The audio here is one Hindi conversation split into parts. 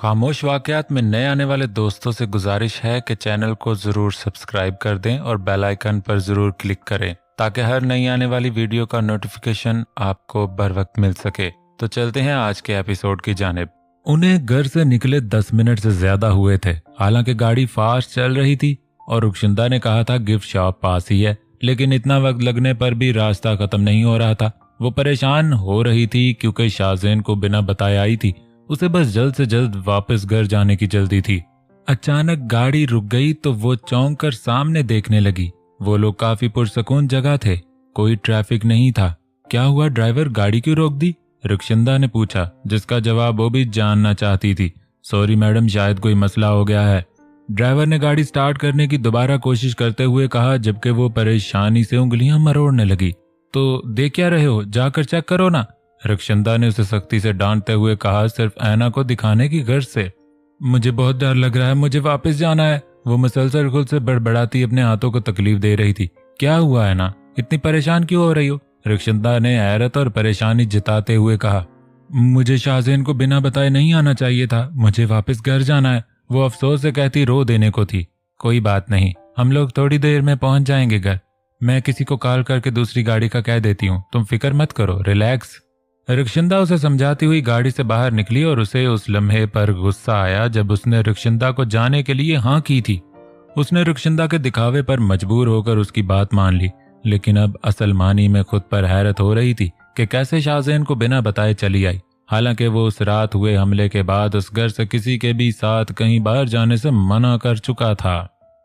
खामोश वाकयात में नए आने वाले दोस्तों से गुजारिश है कि चैनल को ज़रूर सब्सक्राइब कर दें और बेल आइकन पर ज़रूर क्लिक करें ताकि हर नई आने वाली वीडियो का नोटिफिकेशन आपको बर वक्त मिल सके। तो चलते हैं आज के एपिसोड की जानिब। उन्हें घर से निकले 10 मिनट से ज्यादा हुए थे। हालांकि गाड़ी फास्ट चल रही थी और रुखशिंदा ने कहा था गिफ्ट शॉप पास ही है, लेकिन इतना वक्त लगने पर भी रास्ता खत्म नहीं हो रहा था। वो परेशान हो रही थी क्योंकि शाहज़ैन को बिना बताए आई थी। उसे बस जल्द से जल्द वापस घर जाने की जल्दी थी। अचानक गाड़ी रुक गई तो वो चौंक कर सामने देखने लगी। वो लोग काफी पुरसकून जगह थे, कोई ट्रैफिक नहीं था। क्या हुआ ड्राइवर, गाड़ी क्यों रोक दी? रुखशिंदा ने पूछा, जिसका जवाब वो भी जानना चाहती थी। सॉरी मैडम, शायद कोई मसला हो गया है। ड्राइवर ने गाड़ी स्टार्ट करने की दोबारा कोशिश करते हुए कहा, जबकि वो परेशानी से उंगलियां मरोड़ने लगी। तो देख क्या रहे हो, जाकर चेक करो ना। रुखशिंदा ने उसे सख्ती से डांटते हुए कहा, सिर्फ ऐना को दिखाने की गर्ज से। मुझे बहुत डर लग रहा है, मुझे वापस जाना है। वो मुसलसल खुद से बड़बड़ाती अपने हाथों को तकलीफ दे रही थी। क्या हुआ ऐना, इतनी परेशान क्यों हो रही हो? रुखशिंदा ने हैरत और परेशानी जताते हुए कहा, मुझे शाहज़ैन को बिना बताए नहीं आना चाहिए था, मुझे वापस घर जाना है। वो अफसोस से कहती रो देने को थी। कोई बात नहीं, हम लोग थोड़ी देर में पहुंच जाएंगे घर। मैं किसी को कॉल करके दूसरी गाड़ी का कह देती हूँ, तुम फिक्र मत करो, रिलैक्स। रुखशिंदा उसे समझाती हुई गाड़ी से बाहर निकली और उसे उस लम्हे पर गुस्सा आया जब उसने रुखशिंदा को जाने के लिए हाँ की थी। उसने रुखशिंदा के दिखावे पर मजबूर होकर उसकी बात मान ली, लेकिन अब असल मानी में खुद पर हैरत हो रही थी कि कैसे शाहज़ैन को बिना बताए चली आई। हालांकि वो उस रात हुए हमले के बाद उस घर से किसी के भी साथ कहीं बाहर जाने से मना कर चुका था।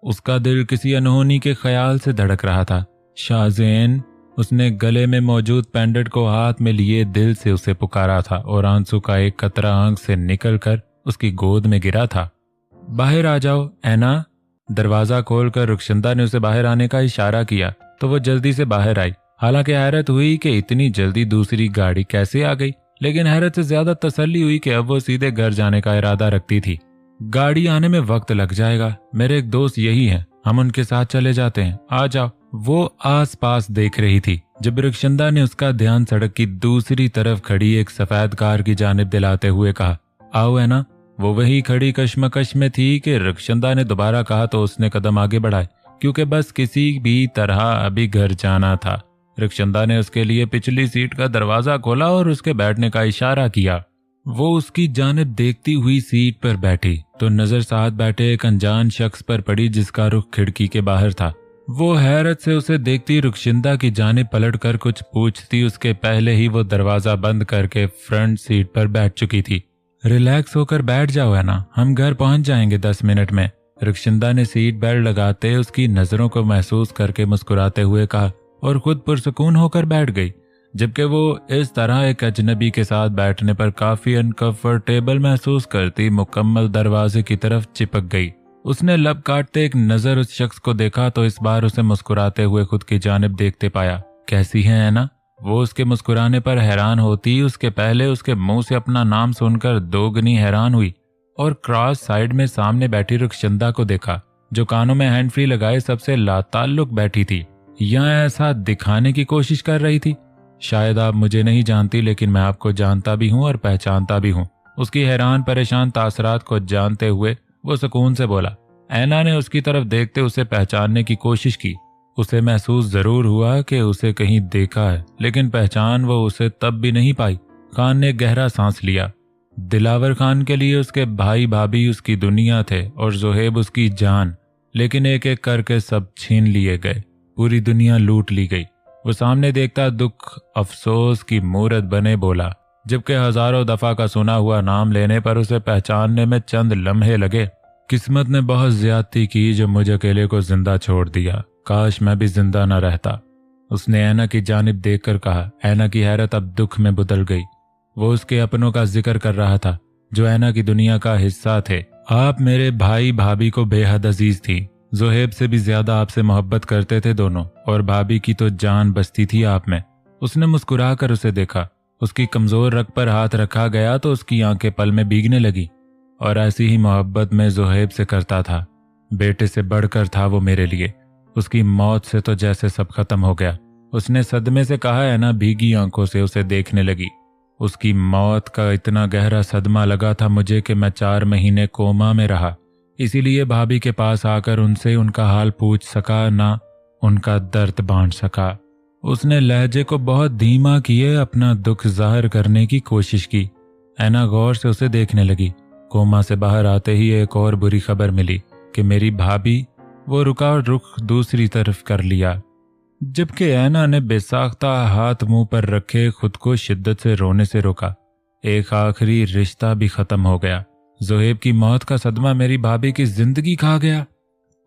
उसका दिल किसी अनहोनी के ख्याल से धड़क रहा था। शाहज़ैन, उसने गले में मौजूद पेंडेंट को हाथ में लिए दिल से उसे पुकारा था और आंसू का एक कतरा आंख से निकलकर उसकी गोद में गिरा था। बाहर आ जाओ ऐना। दरवाजा खोलकर रुखशिंदा ने उसे बाहर आने का इशारा किया तो वो जल्दी से बाहर आई। हालांकि हैरत हुई कि इतनी जल्दी दूसरी गाड़ी कैसे आ गई, लेकिन हैरत से ज्यादा तसल्ली हुई कि अब वो सीधे घर जाने का इरादा रखती थी। गाड़ी आने में वक्त लग जाएगा, मेरे एक दोस्त यही हैं, हम उनके साथ चले जाते हैं, आ जाओ। वो आसपास देख रही थी जब रुखशिंदा ने उसका ध्यान सड़क की दूसरी तरफ खड़ी एक सफेद कार की जानिब दिलाते हुए कहा, आओ है ना। वो वही खड़ी कश्मकश में थी कि रुखशिंदा ने दोबारा कहा तो उसने कदम आगे बढ़ाए, क्योंकि बस किसी भी तरह अभी घर जाना था। रुखशिंदा ने उसके लिए पिछली सीट का दरवाजा खोला और उसके बैठने का इशारा किया। वो उसकी जानिब देखती हुई सीट पर बैठी तो नजर साथ बैठे एक अनजान शख्स पर पड़ी जिसका रुख खिड़की के बाहर था। वो हैरत से उसे देखती रुखशिंदा की जानिब पलटकर कुछ पूछती उसके पहले ही वो दरवाजा बंद करके फ्रंट सीट पर बैठ चुकी थी। रिलैक्स होकर बैठ जाओ है ना, हम घर पहुंच जाएंगे 10 मिनट में। रुखशिंदा ने सीट बेल्ट लगाते उसकी नजरों को महसूस करके मुस्कुराते हुए कहा और खुद पुरसुकून होकर बैठ गई। जबकि वो इस तरह एक अजनबी के साथ बैठने पर काफी अनकंफर्टेबल महसूस करती मुकम्मल दरवाजे की तरफ चिपक गई। उसने लब काटते एक नजर उस शख्स को देखा तो इस बार उसे मुस्कुराते हुए खुद की जानिब देखते पाया। कैसी है ऐना? वो उसके मुस्कुराने पर हैरान होती, उसके पहले उसके मुंह से अपना नाम सुनकर दोगुनी हैरान हुई और क्रॉस साइड में सामने बैठी रुखशिंदा को देखा, जो कानों में हैंड फ्री लगाए सबसे लाताल्लुक बैठी थी या ऐसा दिखाने की कोशिश कर रही थी। शायद आप मुझे नहीं जानती, लेकिन मैं आपको जानता भी हूँ और पहचानता भी हूँ। उसकी हैरान परेशान तासरात को जानते हुए वो सुकून से बोला। ऐना ने उसकी तरफ देखते उसे पहचानने की कोशिश की। उसे महसूस जरूर हुआ कि उसे कहीं देखा है, लेकिन पहचान वो उसे तब भी नहीं पाई। खान ने गहरा सांस लिया। दिलावर खान के लिए उसके भाई भाभी उसकी दुनिया थे और जोहेब उसकी जान, लेकिन एक एक करके सब छीन लिए गए, पूरी दुनिया लूट ली गई। वो सामने देखता दुख अफसोस की मूरत बने बोला, जबकि हजारों दफा का सुना हुआ नाम लेने पर उसे पहचानने में चंद लम्हे लगे। किस्मत ने बहुत ज्यादती की जो मुझे अकेले को जिंदा छोड़ दिया, काश मैं भी जिंदा न रहता। उसने ऐना की जानिब देखकर कहा। ऐना की हैरत अब दुख में बदल गई। वो उसके अपनों का जिक्र कर रहा था जो ऐना की दुनिया का हिस्सा थे। आप मेरे भाई भाभी को बेहद अजीज थी, जोहेब से भी ज्यादा आपसे मोहब्बत करते थे दोनों, और भाभी की तो जान बसती थी आप में। उसने मुस्कुरा कर उसे देखा। उसकी कमजोर रग पर हाथ रखा गया तो उसकी आंखें पल में भीगने लगी। और ऐसी ही मोहब्बत मैं जोहेब से करता था, बेटे से बढ़कर था वो मेरे लिए। उसकी मौत से तो जैसे सब खत्म हो गया। उसने सदमे से कहा। ऐना भीगी आंखों से उसे देखने लगी। उसकी मौत का इतना गहरा सदमा लगा था मुझे कि मैं 4 महीने कोमा में रहा। इसीलिए भाभी के पास आकर उनसे उनका हाल पूछ सका, ना उनका दर्द बांट सका। उसने लहजे को बहुत धीमा किए अपना दुख जाहिर करने की कोशिश की। ऐना गौर से उसे देखने लगी। कोमा से बाहर आते ही एक और बुरी खबर मिली कि मेरी भाभी। वो रुका और रुख दूसरी तरफ कर लिया, जबकि ऐना ने बेसाख्ता हाथ मुंह पर रखे खुद को शिद्दत से रोने से रोका। एक आखिरी रिश्ता भी खत्म हो गया। ज़ुहैब की मौत का सदमा मेरी भाभी की जिंदगी खा गया।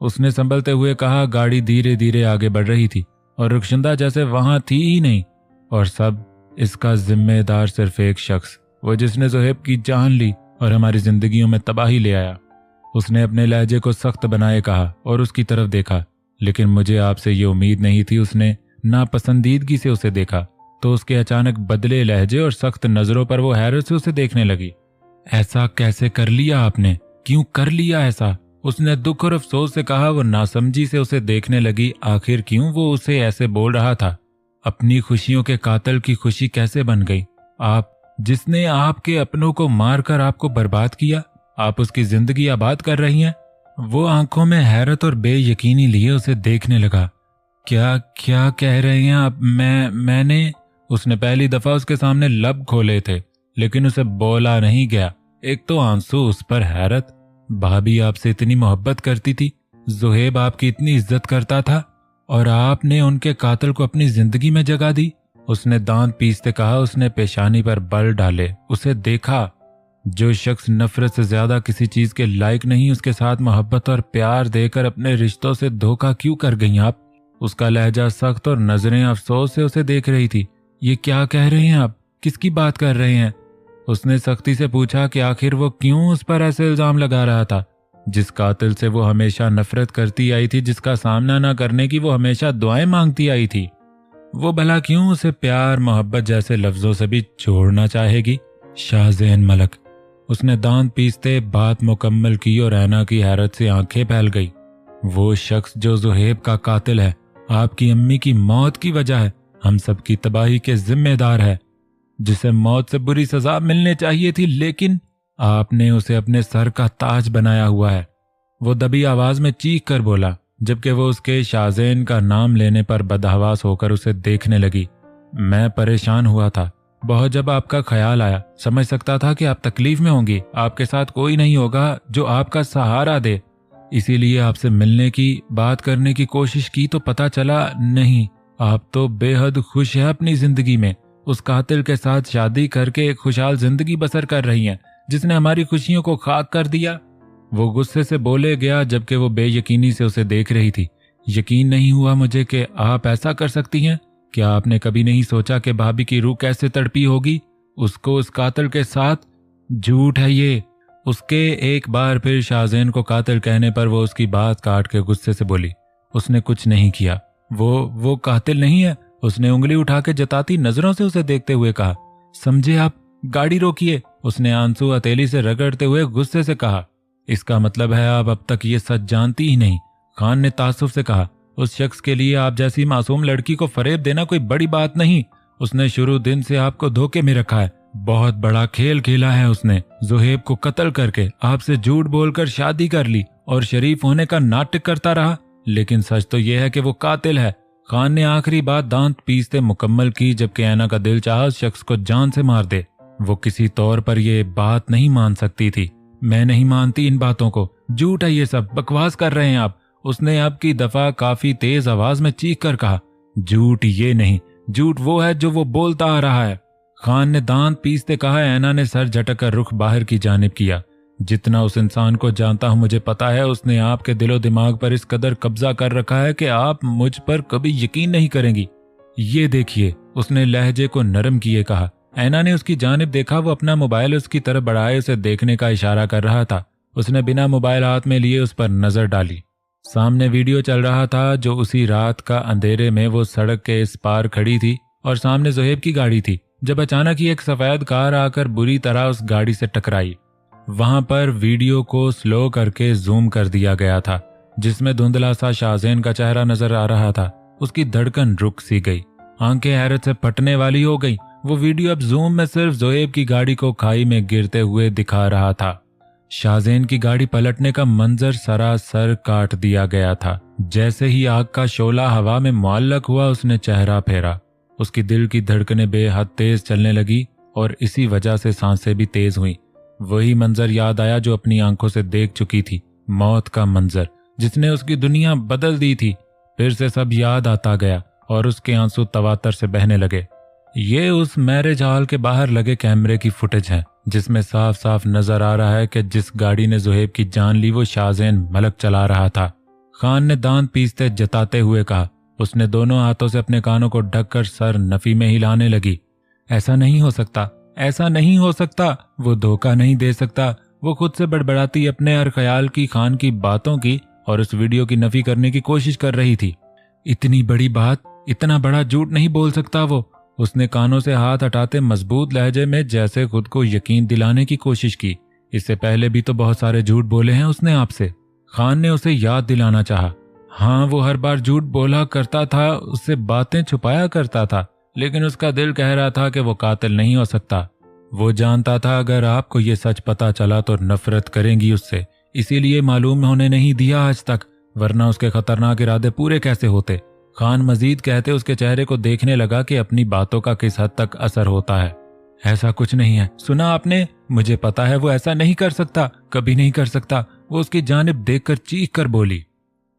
उसने संभलते हुए कहा। गाड़ी धीरे धीरे आगे बढ़ रही थी और रुखशंदा जैसे वहां थी ही नहीं, और सब इसका जिम्मेदार सिर्फ एक शख्स, वो जिसने ज़ुहैब की जान ली और हमारी जिंदगियों में तबाही ले आया। उसने अपने लहजे को सख्त बनाए कहा और उसकी तरफ देखा, लेकिन मुझे आपसे ये उम्मीद नहीं थी। उसने नापसंदीदगी से उसे देखा तो उसके अचानक बदले लहजे और सख्त नजरों पर वो हैरत से उसे देखने लगी। ऐसा कैसे कर लिया आपने? क्यों कर लिया ऐसा? उसने दुख और अफसोस से कहा। वो नासमझी से उसे देखने लगी। आखिर क्यों वो उसे ऐसे बोल रहा था? अपनी खुशियों के कातिल की खुशी कैसे बन गई? आप, जिसने आपके अपनों को मारकर आपको बर्बाद किया, आप उसकी जिंदगी आबाद कर रही हैं। वो आंखों में हैरत और बेयकीनी लिए उसे देखने लगा। क्या क्या कह रहे हैं आप? मैंने उसने पहली दफा उसके सामने लब खोले थे, लेकिन उसे बोला नहीं गया। एक तो आंसू, उस पर हैरत। भाभी आपसे इतनी मोहब्बत करती थी, ज़ुहैब आपकी इतनी इज्जत करता था, और आपने उनके कातिल को अपनी जिंदगी में जगह दी। उसने दांत पीसते कहा। उसने पेशानी पर बल डाले उसे देखा। जो शख्स नफरत से ज्यादा किसी चीज के लायक नहीं, उसके साथ मोहब्बत और प्यार देकर अपने रिश्तों से धोखा क्यों कर गई आप? उसका लहजा सख्त और नजरें अफसोस से उसे देख रही थी। ये क्या कह रहे हैं आप? किसकी बात कर रहे हैं? उसने सख्ती से पूछा कि आखिर वो क्यों उस पर ऐसे इल्जाम लगा रहा था, जिस कातिल से वो हमेशा नफरत करती आई थी, जिसका सामना न करने की वो हमेशा दुआएं मांगती आई थी। वो भला क्यों उसे प्यार मोहब्बत जैसे लफ्जों से भी छोड़ना चाहेगी? शाहज़ैन मलक। उसने दांत पीसते बात मुकम्मल की और ऐना की हैरत से आंखें फैल गई। वो शख्स जो ज़ुहैब का कातिल है, आपकी अम्मी की मौत की वजह है, हम सब की तबाही के जिम्मेदार है, जिसे मौत से बुरी सजा मिलने चाहिए थी, लेकिन आपने उसे अपने सर का ताज बनाया हुआ है। वो दबी आवाज में चीख कर बोला, जबकि वो उसके शाहज़ैन का नाम लेने पर बदहवास होकर उसे देखने लगी। मैं परेशान हुआ था बहुत जब आपका ख्याल आया। समझ सकता था कि आप तकलीफ में होंगी, आपके साथ कोई नहीं होगा जो आपका सहारा दे, इसीलिए आपसे मिलने की, बात करने की कोशिश की तो पता चला नहीं, आप तो बेहद खुश हैं अपनी जिंदगी में। उस कातिल के साथ शादी करके एक खुशहाल जिंदगी बसर कर रही हैं, जिसने हमारी खुशियों को खाक कर दिया। वो गुस्से से बोले गया, जबकि वो बेयकीनी से उसे देख रही थी। यकीन नहीं हुआ मुझे कि आप ऐसा कर सकती हैं। क्या आपने कभी नहीं सोचा कि भाभी की रूह कैसे तड़पी होगी उसको उस कातिल के साथ? झूठ है ये। उसके एक बार फिर शाहज़ैन को कातिल कहने पर वो उसकी बात काट के गुस्से से बोली, उसने कुछ नहीं किया, वो कातिल नहीं है। उसने उंगली उठा के जताती नजरों से उसे देखते हुए कहा, समझे आप, गाड़ी रोकिए। उसने आंसू हथेली से रगड़ते हुए गुस्से से कहा, इसका मतलब है आप अब तक ये सच जानती ही नहीं। खान ने तासुफ से कहा, उस शख्स के लिए आप जैसी मासूम लड़की को फरेब देना कोई बड़ी बात नहीं। उसने शुरू दिन से आपको धोखे में रखा है, बहुत बड़ा खेल खेला है उसने। ज़ुहैब को कत्ल करके आपसे झूठ बोलकर शादी कर ली और शरीफ होने का नाटक करता रहा, लेकिन सच तो यह है कि वो कातिल है। खान ने आखिरी बात दांत पीसते मुकम्मल की, जबकि ऐना का दिल चाहा उस शख्स को जान से मार दे। वो किसी तौर पर ये बात नहीं मान सकती थी। मैं नहीं मानती इन बातों को, झूठ है ये सब, बकवास कर रहे हैं आप। उसने अब की दफा काफी तेज आवाज में चीख कर कहा, झूठ ये नहीं, झूठ वो है जो वो बोलता आ रहा है। खान ने दांत पीसते कहा। ऐना ने सर झटक कर रुख बाहर की जानिब किया। जितना उस इंसान को जानता हूं मुझे पता है उसने आपके दिलो दिमाग पर इस कदर कब्जा कर रखा है कि आप मुझ पर कभी यकीन नहीं करेंगी। ये देखिए, उसने लहजे को नरम किए कहा। ऐना ने उसकी जानिब देखा। वो अपना मोबाइल उसकी तरफ बढ़ाए उसे देखने का इशारा कर रहा था। उसने बिना मोबाइल हाथ में लिए उस पर नजर डाली। सामने वीडियो चल रहा था जो उसी रात का अंधेरे में वो सड़क के इस पार खड़ी थी और सामने ज़ुहैब की गाड़ी थी, जब अचानक ही एक सफेद कार आकर बुरी तरह उस गाड़ी से टकराई। वहां पर वीडियो को स्लो करके जूम कर दिया गया था, जिसमें धुंधला सा शाहज़ैन का चेहरा नजर आ रहा था। उसकी धड़कन रुक सी गई, आंखें हैरत से फटने वाली हो गई। वो वीडियो अब जूम में सिर्फ जोएब की गाड़ी को खाई में गिरते हुए दिखा रहा था। शाहजेन की गाड़ी पलटने का मंजर सरासर काट दिया गया था। जैसे ही आग का शोला हवा में मुअल्लक हुआ, उसने चेहरा फेरा। उसकी दिल की धड़कनें बेहद तेज चलने लगी और इसी वजह से सांसें भी तेज हुईं। वही मंजर याद आया जो अपनी आंखों से देख चुकी थी, मौत का मंजर जिसने उसकी दुनिया बदल दी थी। फिर से सब याद आता गया और उसके आंसू तवातर से बहने लगे। ये उस मैरिज हॉल के बाहर लगे कैमरे की फुटेज है, जिसमें साफ साफ नजर आ रहा है कि जिस गाड़ी ने जोहेब की जान ली वो शाहजेन मलक चला रहा था। खान ने दांत पीसते जताते हुए कहा। उसने दोनों हाथों से अपने कानों को ढककर सर नफी में हिलाने लगी। ऐसा नहीं हो सकता, ऐसा नहीं हो सकता, वो धोखा नहीं दे सकता। वो खुद से बड़बड़ाती अपने हर ख्याल की, खान की बातों की और उस वीडियो की नफी करने की कोशिश कर रही थी। इतनी बड़ी बात, इतना बड़ा झूठ नहीं बोल सकता वो। उसने कानों से हाथ हटाते मजबूत लहजे में जैसे खुद को यकीन दिलाने की कोशिश की। इससे पहले भी तो बहुत सारे झूठ बोले हैं उसने आपसे। खान ने उसे याद दिलाना चाहा। हाँ, वो हर बार झूठ बोला करता था, उससे बातें छुपाया करता था, लेकिन उसका दिल कह रहा था कि वो कातिल नहीं हो सकता। वो जानता था अगर आपको ये सच पता चला तो नफरत करेंगी उससे, इसीलिए मालूम होने नहीं दिया आज तक, वरना उसके खतरनाक इरादे पूरे कैसे होते। खान मजीद कहते उसके चेहरे को देखने लगा कि अपनी बातों का किस हद तक असर होता है। ऐसा कुछ नहीं है, सुना आपने? मुझे पता है वो ऐसा नहीं कर सकता, कभी नहीं कर सकता। वो उसकी जानिब देखकर चीख कर बोली।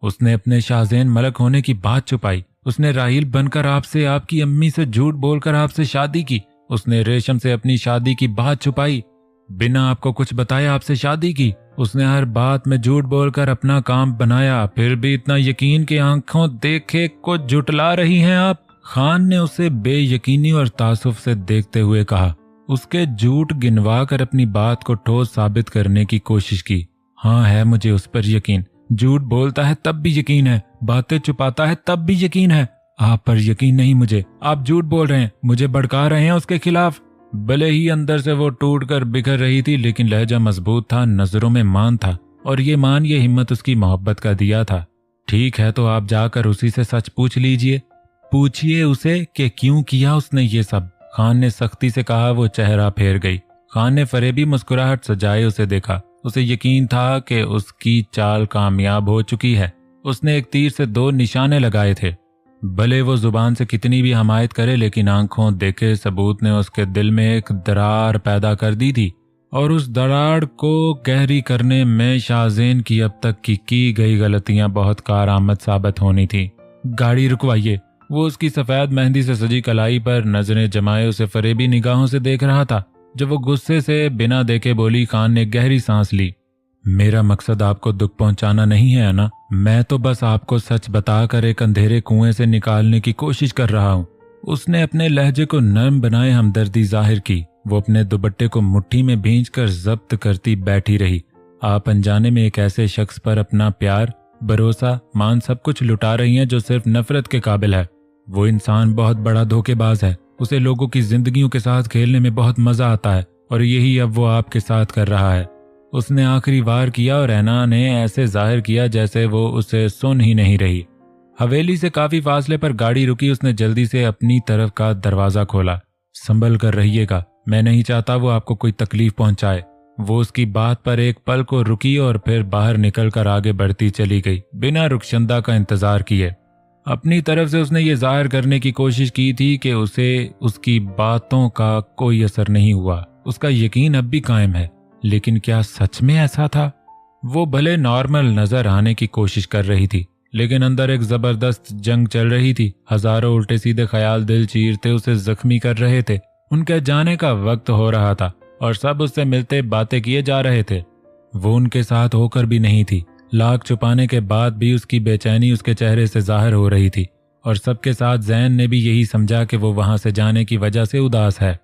उसने अपने शाहजेन मलक होने की बात छुपाई। उसने राहील बनकर आपसे, आपकी अम्मी से झूठ बोलकर आपसे शादी की। उसने रेशम से अपनी शादी की बात छुपाई, बिना आपको कुछ बताए आपसे शादी की। उसने हर बात में झूठ बोलकर अपना काम बनाया। फिर भी इतना यकीन कि आंखों देखे को झुटला रही हैं आप। खान ने उसे बेयकीनी और तासुफ से देखते हुए कहा। उसके झूठ गिनवा कर अपनी बात को ठोस साबित करने की कोशिश की। हाँ, है मुझे उस पर यकीन। झूठ बोलता है तब भी यकीन है, बातें छुपाता है तब भी यकीन है। आप पर यकीन नहीं मुझे। आप झूठ बोल रहे हैं, मुझे भड़का रहे हैं उसके खिलाफ। भले ही अंदर से वो टूट कर बिखर रही थी, लेकिन लहजा मजबूत था, नजरों में मान था, और ये मान, ये हिम्मत उसकी मोहब्बत का दिया था। ठीक है, तो आप जाकर उसी से सच पूछ लीजिए। पूछिए उसे कि क्यों किया उसने ये सब। खान ने सख्ती से कहा। वो चेहरा फेर गई। खान ने फरेबी मुस्कुराहट सजाए उसे देखा। उसे यकीन था कि उसकी चाल कामयाब हो चुकी है। उसने एक तीर से दो निशाने लगाए थे। भले वो जुबान से कितनी भी हमायत करे, लेकिन आंखों देखे सबूत ने उसके दिल में एक दरार पैदा कर दी थी, और उस दरार को गहरी करने में शाहजेन की अब तक की गई गलतियां बहुत कारआमद साबित होनी थी। गाड़ी रुकवाइए। वो उसकी सफेद मेहंदी से सजी कलाई पर नजरें जमाए उसे फरेबी निगाहों से देख रहा था। जब वो गुस्से से बिना देखे बोली, खान ने गहरी सांस ली। मेरा मकसद आपको दुख पहुंचाना नहीं है ना, मैं तो बस आपको सच बताकर एक अंधेरे कुएं से निकालने की कोशिश कर रहा हूँ। उसने अपने लहजे को नरम बनाए हमदर्दी जाहिर की। वो अपने दुपट्टे को मुट्ठी में भींचकर जब्त करती बैठी रही। आप अनजाने में एक ऐसे शख्स पर अपना प्यार, भरोसा, मान सब कुछ लुटा रही हैं जो सिर्फ नफरत के काबिल है। वो इंसान बहुत बड़ा धोखेबाज है। उसे लोगों की जिंदगियों के साथ खेलने में बहुत मजा आता है, और यही अब वो आपके साथ कर रहा है। उसने आखिरी वार किया और ऐना ने ऐसे जाहिर किया जैसे वो उसे सुन ही नहीं रही। हवेली से काफी फासले पर गाड़ी रुकी। उसने जल्दी से अपनी तरफ का दरवाजा खोला। संभल कर रहिएगा, मैं नहीं चाहता वो आपको कोई तकलीफ पहुंचाए। वो उसकी बात पर एक पल को रुकी और फिर बाहर निकलकर आगे बढ़ती चली गई, बिना रुखशंदा का इंतजार किए। अपनी तरफ से उसने ये जाहिर करने की कोशिश की थी कि उसे उसकी बातों का कोई असर नहीं हुआ। उसका यकीन अब भी कायम है, लेकिन क्या सच में ऐसा था? वो भले नॉर्मल नजर आने की कोशिश कर रही थी, लेकिन अंदर एक जबरदस्त जंग चल रही थी। हजारों उल्टे सीधे ख्याल दिल चीरते उसे जख्मी कर रहे थे। उनके जाने का वक्त हो रहा था और सब उससे मिलते बातें किए जा रहे थे। वो उनके साथ होकर भी नहीं थी। लाख छुपाने के बाद भी उसकी बेचैनी उसके चेहरे से जाहिर हो रही थी, और सबके साथ जैन ने भी यही समझा कि वो वहां से जाने की वजह से उदास है।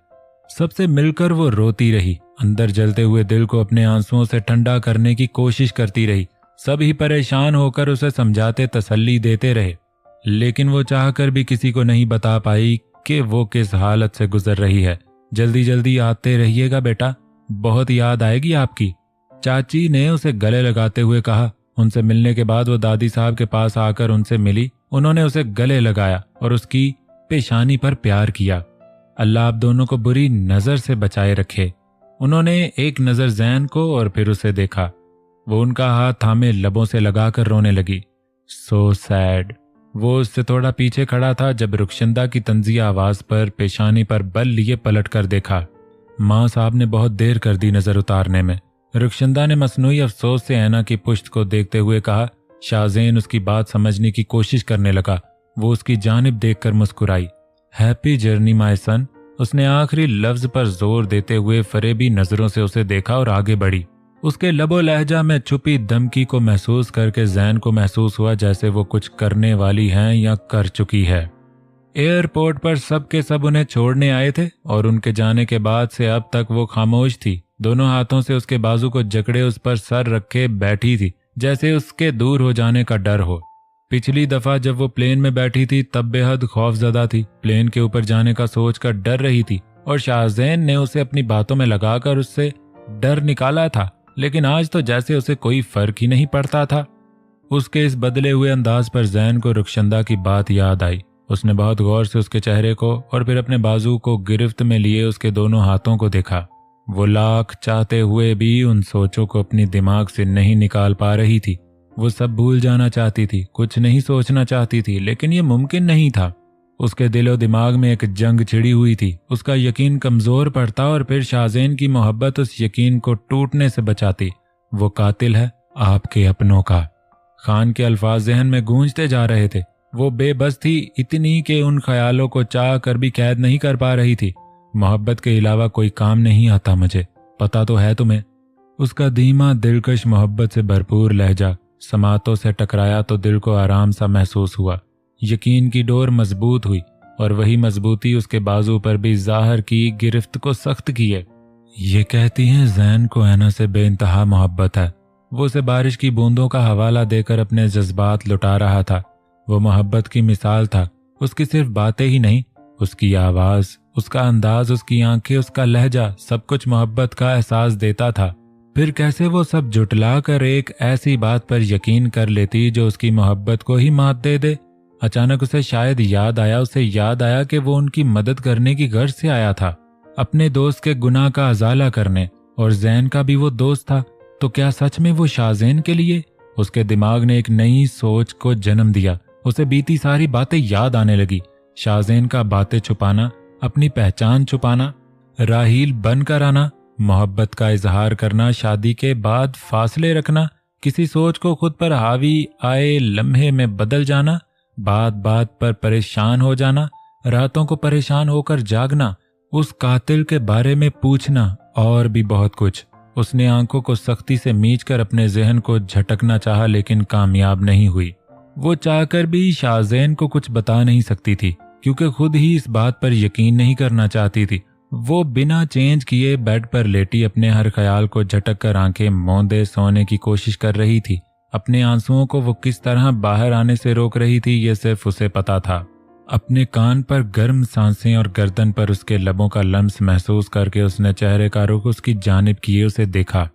सबसे मिलकर वो रोती रही, अंदर जलते हुए दिल को अपने आंसुओं से ठंडा करने की कोशिश करती रही। सभी परेशान होकर उसे समझाते, तसल्ली देते रहे, लेकिन वो चाहकर भी किसी को नहीं बता पाई कि वो किस हालत से गुजर रही है। जल्दी जल्दी आते रहिएगा बेटा, बहुत याद आएगी आपकी, चाची ने उसे गले लगाते हुए कहा। उनसे मिलने के बाद वो दादी साहब के पास आकर उनसे मिली। उन्होंने उसे गले लगाया और उसकी पेशानी पर प्यार किया। अल्लाह आप दोनों को बुरी नजर से बचाए रखे। उन्होंने एक नजर जैन को और फिर उसे देखा। वो उनका हाथ थामे लबों से लगाकर रोने लगी। So sad. वो उससे थोड़ा पीछे खड़ा था जब रुखशंदा की तंजिया आवाज पर पेशानी पर बल लिए पलट कर देखा। माँ साहब ने बहुत देर कर दी नजर उतारने में। रुखशंदा ने मसनूई अफसोस से ऐना की पुश्त को देखते हुए कहा। शाहजेन उसकी बात समझने की कोशिश करने लगा। वो उसकी जानिब देखकर मुस्कुराई। Happy journey my son. उसने आखिरी लफ्ज पर जोर देते हुए फरेबी नजरों से उसे देखा और आगे बढ़ी। उसके लबो लहजा में छुपी धमकी को महसूस करके जैन को महसूस हुआ जैसे वो कुछ करने वाली हैं या कर चुकी है। एयरपोर्ट पर सब के सब उन्हें छोड़ने आए थे और उनके जाने के बाद से अब तक वो खामोश थी। दोनों हाथों से उसके बाजू को जकड़े उस पर सर रखे बैठी थी, जैसे उसके दूर हो जाने का डर हो। पिछली दफा जब वो प्लेन में बैठी थी तब बेहद खौफजदा थी। प्लेन के ऊपर जाने का सोचकर डर रही थी और शाहजेन ने उसे अपनी बातों में लगाकर उससे डर निकाला था, लेकिन आज तो जैसे उसे कोई फर्क ही नहीं पड़ता था। उसके इस बदले हुए अंदाज पर जैन को रुखशंदा की बात याद आई। उसने बहुत गौर से उसके चेहरे को और फिर अपने बाजू को गिरफ्त में लिए उसके दोनों हाथों को देखा। वो लाख चाहते हुए भी उन सोचों को अपनी दिमाग से नहीं निकाल पा रही थी। वो सब भूल जाना चाहती थी, कुछ नहीं सोचना चाहती थी, लेकिन ये मुमकिन नहीं था। उसके दिलो दिमाग में एक जंग छिड़ी हुई थी। उसका यकीन कमजोर पड़ता और फिर शाहजेन की मोहब्बत उस यकीन को टूटने से बचाती। वो कातिल है आपके अपनों का। खान के अल्फाज जहन में गूंजते जा रहे थे। वो बेबस थी, इतनी कि उन ख्यालों को चाह कर भी कैद नहीं कर पा रही थी। मोहब्बत के अलावा कोई काम नहीं आता मुझे, पता तो है तुम्हें। उसका धीमा दिलकश मोहब्बत से भरपूर लहजा समातों से टकराया तो दिल को आराम सा महसूस हुआ। यकीन की डोर मजबूत हुई और वही मजबूती उसके बाजू पर भी जाहिर की, गिरफ्त को सख्त किए। ये कहती हैं जैन को ऐना से बेइंतहा मोहब्बत है। वो उसे बारिश की बूंदों का हवाला देकर अपने जज्बात लुटा रहा था। वो मोहब्बत की मिसाल था। उसकी सिर्फ बातें ही नहीं, उसकी आवाज, उसका अंदाज, उसकी आंखें, उसका लहजा, सब कुछ मोहब्बत का एहसास देता था। फिर कैसे वो सब जुटला कर एक ऐसी बात पर यकीन कर लेती जो उसकी मोहब्बत को ही मात दे दे। अचानक उसे शायद उसे याद आया कि वो उनकी मदद करने की गर्ज से आया था, अपने दोस्त के गुनाह का अजाला करने, और जैन का भी वो दोस्त था। तो क्या सच में वो शाहजेन के लिए? उसके दिमाग ने एक नई सोच को जन्म दिया। उसे बीती सारी बातें याद आने लगी। शाहजेन का बातें छुपाना, अपनी पहचान छुपाना, राहील बनकर आना, मोहब्बत का इजहार करना, शादी के बाद फासले रखना, किसी सोच को खुद पर हावी आए लम्हे में बदल जाना, बात बात पर परेशान हो जाना, रातों को परेशान होकर जागना, उस कातिल के बारे में पूछना, और भी बहुत कुछ। उसने आंखों को सख्ती से मींचकर अपने जहन को झटकना चाहा, लेकिन कामयाब नहीं हुई। वो चाहकर भी शाहजेन को कुछ बता नहीं सकती थी, क्योंकि खुद ही इस बात पर यकीन नहीं करना चाहती थी। वो बिना चेंज किए बेड पर लेटी अपने हर ख्याल को झटक कर आंखें मौंदे सोने की कोशिश कर रही थी। अपने आंसुओं को वो किस तरह बाहर आने से रोक रही थी ये सिर्फ उसे पता था। अपने कान पर गर्म सांसें और गर्दन पर उसके लबों का लम्स महसूस करके उसने चेहरे का रुख उसकी जानिब किए उसे देखा।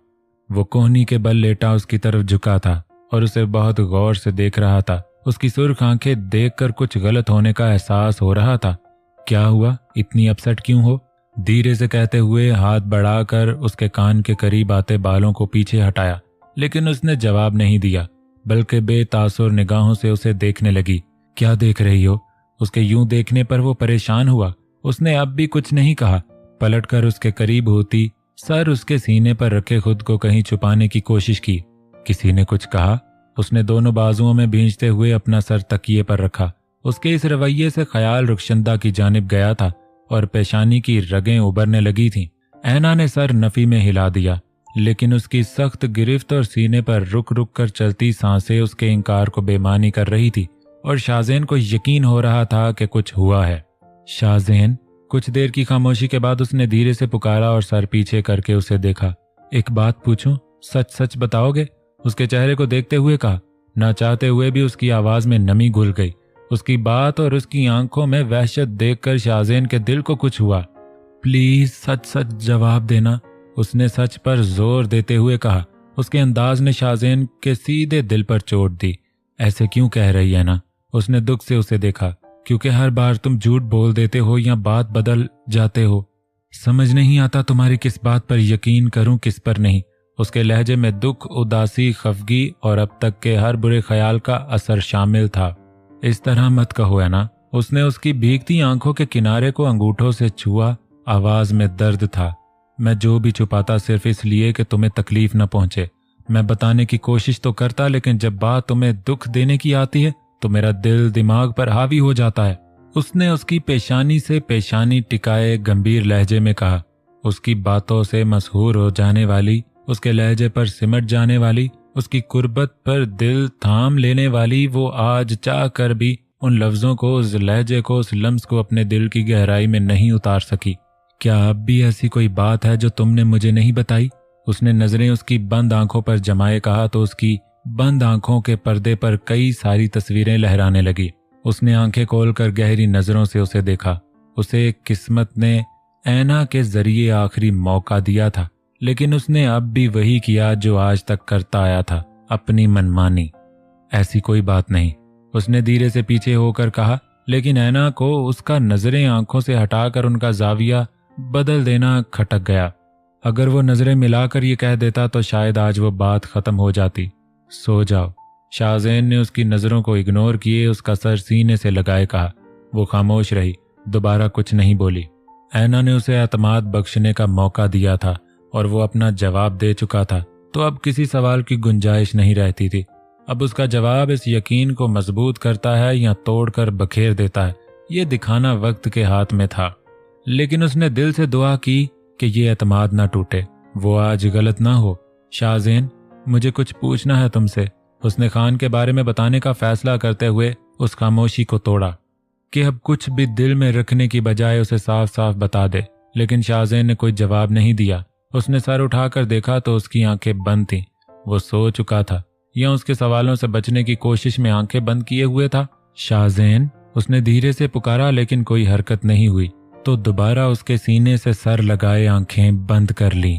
वो कोहनी के बल लेटा उसकी तरफ झुका था और उसे बहुत गौर से देख रहा था। उसकी सुर्ख आंखें देखकर कुछ गलत होने का एहसास हो रहा था। क्या हुआ, इतनी अपसेट क्यों हो? धीरे से कहते हुए हाथ बढ़ाकर उसके कान के करीब आते बालों को पीछे हटाया, लेकिन उसने जवाब नहीं दिया, बल्कि बेतासुर निगाहों से उसे देखने लगी। क्या देख रही हो? उसके यूं देखने पर वो परेशान हुआ। उसने अब भी कुछ नहीं कहा। पलटकर उसके करीब होती, सर उसके सीने पर रखे खुद को कहीं छुपाने की कोशिश की। किसी ने कुछ कहा? उसने दोनों बाजुओं में भींचते हुए अपना सर तकिए पर रखा। उसके इस रवैये से ख्याल रुखशंदा की जानिब गया था और पेशानी की रगें उभरने लगी थीं। ऐना ने सर नफी में हिला दिया, लेकिन उसकी सख्त गिरफ्त और सीने पर रुक रुक कर चलती सांसें उसके इंकार को बेमानी कर रही थी, और शाहजेन को यकीन हो रहा था कि कुछ हुआ है। शाहजेन। कुछ देर की खामोशी के बाद उसने धीरे से पुकारा और सर पीछे करके उसे देखा। एक बात पूछूं, सच सच बताओगे? उसके चेहरे को देखते हुए कहा। ना चाहते हुए भी उसकी आवाज में नमी घुल गई। उसकी बात और उसकी आंखों में वहशत देखकर शाहजेन के दिल को कुछ हुआ। प्लीज सच सच जवाब देना, उसने सच पर जोर देते हुए कहा। उसके अंदाज ने शाहजेन के सीधे दिल पर चोट दी। ऐसे क्यों कह रही है ना? उसने दुख से उसे देखा। क्योंकि हर बार तुम झूठ बोल देते हो या बात बदल जाते हो। समझ नहीं आता तुम्हारी किस बात पर यकीन करूं, किस पर नहीं। उसके लहजे में दुख, उदासी, खफगी और अब तक के हर बुरे ख्याल का असर शामिल था। इस तरह मत कहो है ना। उसने उसकी भीगती आंखों के किनारे को अंगूठों से छुआ। आवाज में दर्द था। मैं जो भी छुपाता सिर्फ इसलिए कि तुम्हें तकलीफ न पहुंचे। मैं बताने की कोशिश तो करता, लेकिन जब बात तुम्हें दुख देने की आती है तो मेरा दिल दिमाग पर हावी हो जाता है। उसने उसकी पेशानी से पेशानी टिकाए गंभीर लहजे में कहा। उसकी बातों से मशहूर हो जाने वाली, उसके लहजे पर सिमट जाने वाली, उसकी कुर्बत पर दिल थाम लेने वाली वो आज चाह कर भी उन लफ्जों को, उस लहजे को, उस लम्स को अपने दिल की गहराई में नहीं उतार सकी। क्या अब भी ऐसी कोई बात है जो तुमने मुझे नहीं बताई? उसने नजरें उसकी बंद आंखों पर जमाए कहा तो उसकी बंद आंखों के पर्दे पर कई सारी तस्वीरें लहराने लगी। उसने आंखें खोलकर गहरी नजरों से उसे देखा। उसे किस्मत ने ऐना के जरिए आखिरी मौका दिया था, लेकिन उसने अब भी वही किया जो आज तक करता आया था, अपनी मनमानी। ऐसी कोई बात नहीं, उसने धीरे से पीछे होकर कहा, लेकिन ऐना को उसका नजरें आंखों से हटाकर उनका जाविया बदल देना खटक गया। अगर वो नजरें मिलाकर ये कह देता तो शायद आज वो बात खत्म हो जाती। सो जाओ। शाहज़ैन ने उसकी नजरों को इग्नोर किए उसका सर सीने से लगाए कहा। वो खामोश रही, दोबारा कुछ नहीं बोली। ऐना ने उसे एतमाद बख्शने का मौका दिया था और वो अपना जवाब दे चुका था, तो अब किसी सवाल की गुंजाइश नहीं रहती थी। अब उसका जवाब इस यकीन को मजबूत करता है या तोड़कर बखेर देता है, ये दिखाना वक्त के हाथ में था। लेकिन उसने दिल से दुआ की कि ये एतमाद ना टूटे, वो आज गलत ना हो। शाहज़ैन, मुझे कुछ पूछना है तुमसे। उसने खान के बारे में बताने का फैसला करते हुए उस खामोशी को तोड़ा कि अब कुछ भी दिल में रखने की बजाय उसे साफ साफ बता दे। लेकिन शाहज़ैन ने कोई जवाब नहीं दिया। उसने सर उठाकर देखा तो उसकी आंखें बंद थीं। वो सो चुका था या उसके सवालों से बचने की कोशिश में आंखें बंद किए हुए था। शाहज़ैन, उसने धीरे से पुकारा, लेकिन कोई हरकत नहीं हुई, तो दोबारा उसके सीने से सर लगाए आंखें बंद कर ली।